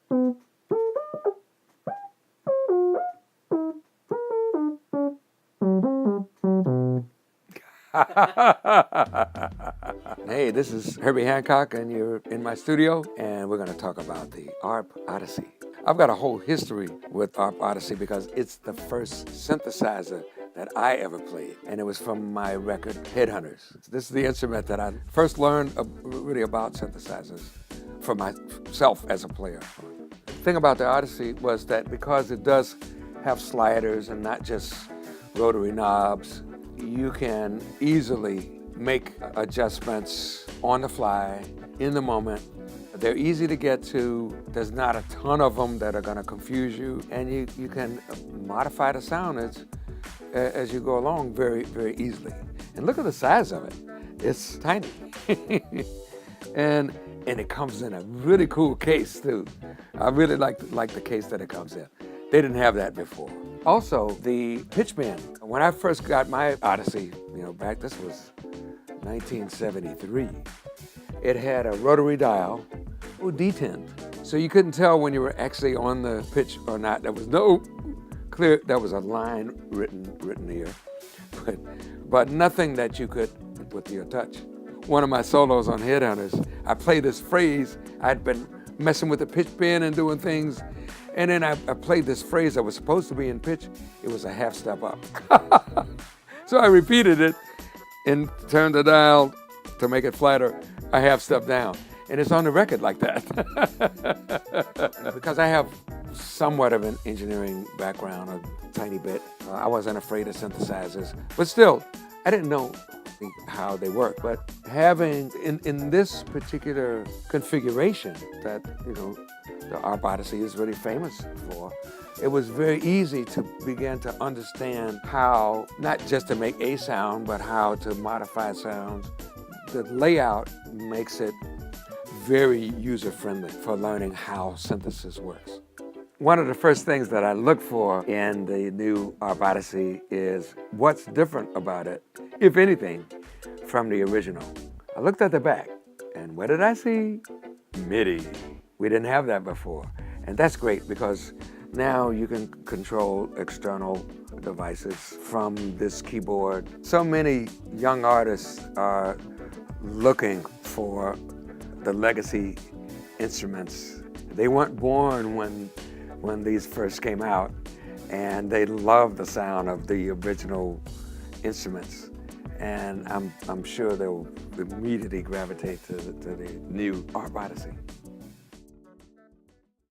Hey, this is Herbie Hancock, and you're in my studio, and we're going to talk about the ARP Odyssey. I've got a whole history with ARP Odyssey because it's the first synthesizer that I ever played, and it was from my record Headhunters. This is the instrument that I first learned really about synthesizers for myself as a player. The thing about the Odyssey was that because it does have sliders and not just rotary knobs, you can easily make adjustments on the fly, in the moment. They're easy to get to. There's not a ton of them that are going to confuse you, and you can modify the sound as you go along very, very easily. And look at the size of it. It's tiny. and it comes in a really cool case too. I really like the case that it comes in. They didn't have that before. Also, the pitch bend. When I first got my Odyssey, this was 1973, it had a rotary dial, D10. So you couldn't tell when you were actually on the pitch or not. There was no clear, there was a line written here, but nothing that you could with your touch. One of my solos on Headhunters, I played this phrase. I'd been messing with the pitch bend and doing things, and then I played this phrase that was supposed to be in pitch. It was a half step up. So I repeated it and turned the dial to make it flatter, a half step down. And it's on the record like that. Because I have somewhat of an engineering background, a tiny bit. I wasn't afraid of synthesizers, but still, I didn't know how they work. But having, in this particular configuration that, the ARP Odyssey is really famous for, it was very easy to begin to understand how, not just to make a sound, but how to modify sounds. The layout makes it very user-friendly for learning how synthesis works. One of the first things that I look for in the new ARP Odyssey is what's different about it, if anything, from the original. I looked at the back, and what did I see? MIDI. We didn't have that before, and that's great because now you can control external devices from this keyboard. So many young artists are looking for the legacy instruments. They weren't born when these first came out, and they love the sound of the original instruments. And I'm sure they'll immediately gravitate to the new ARP Odyssey.